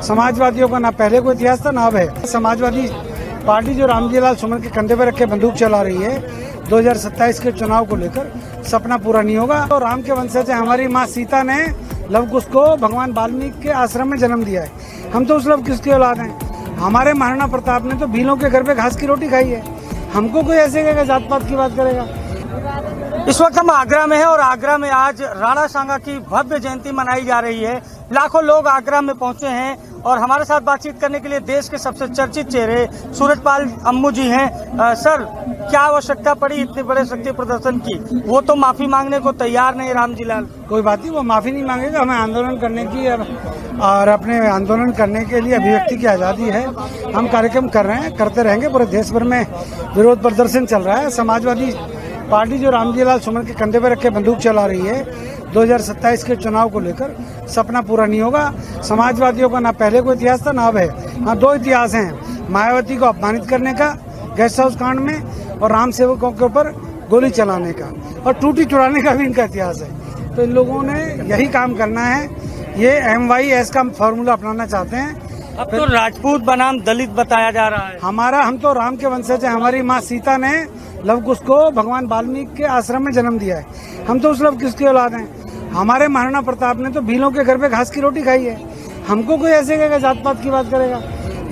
समाजवादियों का ना पहले कोई इतिहास था ना अब है। समाजवादी पार्टी जो रामजीलाल सुमन के कंधे पर रख के बंदूक चला रही है 2027 के चुनाव को लेकर, सपना पूरा नहीं होगा। तो राम के वंशज है, हमारी माँ सीता ने लव कुश को भगवान वाल्मीकि के आश्रम में जन्म दिया है। हम तो उस लव कुश की औलाद हैं। हमारे महाराणा प्रताप ने तो भीलों के घर पे घास की रोटी खाई है। हमको कोई ऐसे कहेगा जात पात की बात करेगा। इस वक्त हम आगरा में हैं और आगरा में आज राणा सांगा की भव्य जयंती मनाई जा रही है। लाखों लोग आगरा में पहुंचे हैं और हमारे साथ बातचीत करने के लिए देश के सबसे चर्चित चेहरे सूरजपाल अम्मू जी हैं। सर, क्या आवश्यकता पड़ी इतने बड़े शक्ति प्रदर्शन की? वो तो माफी मांगने को तैयार नहीं रामजीलाल। कोई बात नहीं, वो माफी नहीं मांगेगा। हमें आंदोलन करने की और अपने आंदोलन करने के लिए अभिव्यक्ति की आजादी है। हम कार्यक्रम कर रहे हैं, करते रहेंगे। पूरे देश भर में विरोध प्रदर्शन चल रहा है। समाजवादी पार्टी जो रामजीलाल सुमन के कंधे पर रख के बंदूक चला रही है 2027 के चुनाव को लेकर, सपना पूरा नहीं होगा। समाजवादियों का ना पहले कोई इतिहास था ना अब है। हाँ, दो इतिहास हैं, मायावती को अपमानित करने का गेस्ट हाउस कांड में और राम सेवकों के ऊपर गोली चलाने का और टूटी चुराने का भी इनका इतिहास है। तो इन लोगों ने यही काम करना है। ये MYS का फॉर्मूला अपनाना चाहते हैं। अब तो राजपूत बनाम दलित बताया जा रहा है। हम तो राम के वंशज हैं। हमारी माँ सीता ने लव कुश को भगवान वाल्मीकि के आश्रम में जन्म दिया है। हम तो उस लव कुश की औलाद हैं। हमारे महाराणा प्रताप ने तो भीलों के घर पे घास की रोटी खाई है। हमको कोई ऐसे कहेगा जात पात की बात करेगा।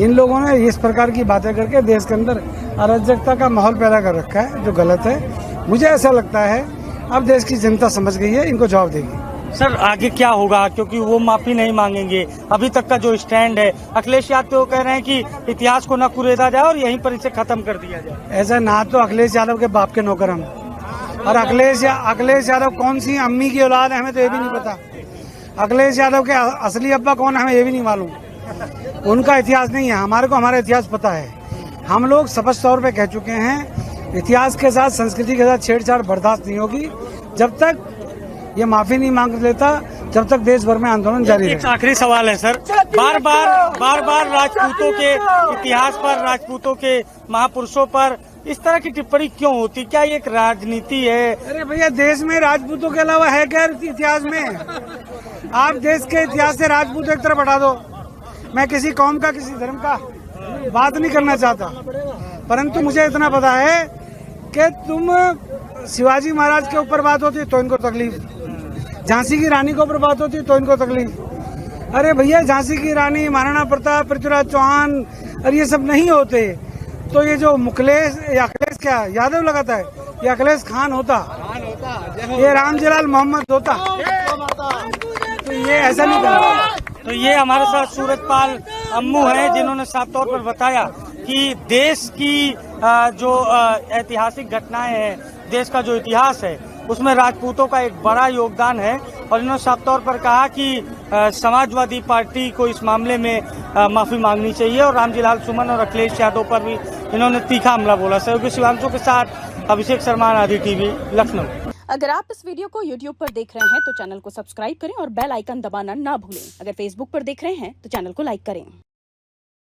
इन लोगों ने इस प्रकार की बातें करके देश के अंदर अराजकता का माहौल पैदा कर रखा है, जो गलत है। मुझे ऐसा लगता है अब देश की जनता समझ गई है, इनको जवाब देगी। सर, आगे क्या होगा? क्योंकि वो माफी नहीं मांगेंगे। अभी तक का जो स्टैंड है, अखिलेश यादव कह रहे हैं कि इतिहास को न कुरेदा जाए और यहीं पर इसे खत्म कर दिया जाए। ऐसा ना तो अखिलेश यादव के बाप के नौकर हम, और अखिलेश यादव कौन सी अम्मी की औलाद है हमें तो ये भी नहीं पता। अखिलेश यादव के असली अब्बा कौन है हमें ये भी नहीं मालूम। उनका इतिहास नहीं है, हमारे को हमारा इतिहास पता है। हम लोग स्पष्ट तौर पे कह चुके हैं, इतिहास के साथ, संस्कृति के साथ छेड़छाड़ बर्दाश्त नहीं होगी। जब तक ये माफी नहीं मांग लेता, जब तक देश भर में आंदोलन जारी रहेगा। एक आखिरी सवाल है सर, बार बार राजपूतों के इतिहास पर, राजपूतों के महापुरुषों पर इस तरह की टिप्पणी क्यों होती? क्या ये एक राजनीति है? अरे भैया, देश में राजपूतों के अलावा है क्या इतिहास में? आप देश के इतिहास से राजपूत एक तरफ हटा दो। मैं किसी कौम का, किसी धर्म का बात नहीं करना चाहता, परंतु मुझे इतना पता है कि तुम शिवाजी महाराज के ऊपर बात होती तो इनको तकलीफ, झांसी की रानी के ऊपर बात होती तो इनको तकलीफ। अरे भैया, झांसी की रानी, महाराणा प्रताप, पृथ्वीराज चौहान, और ये सब नहीं होते तो ये जो अखिलेश क्या यादव लगाता है, ये अखिलेश खान होता, ये रामजीलाल मोहम्मद होता। तो ये ऐसा नहीं करता। तो ये हमारे साथ सूरजपाल अम्मू हैं, जिन्होंने साफ तौर पर बताया कि देश की जो ऐतिहासिक घटनाएं हैं, देश का जो इतिहास है, उसमें राजपूतों का एक बड़ा योगदान है। और इन्होंने साफ तौर पर कहा कि समाजवादी पार्टी को इस मामले में माफी मांगनी चाहिए और रामजीलाल सुमन और अखिलेश यादव पर भी इन्होंने तीखा हमला बोला। सहयोगी शिवांशु के साथ अभिषेक शर्मा, आदि TV, लखनऊ। अगर आप इस वीडियो को YouTube पर देख रहे हैं तो चैनल को सब्सक्राइब करें और बेल आइकन दबाना ना भूलें। अगर Facebook पर देख रहे हैं तो चैनल को लाइक करें।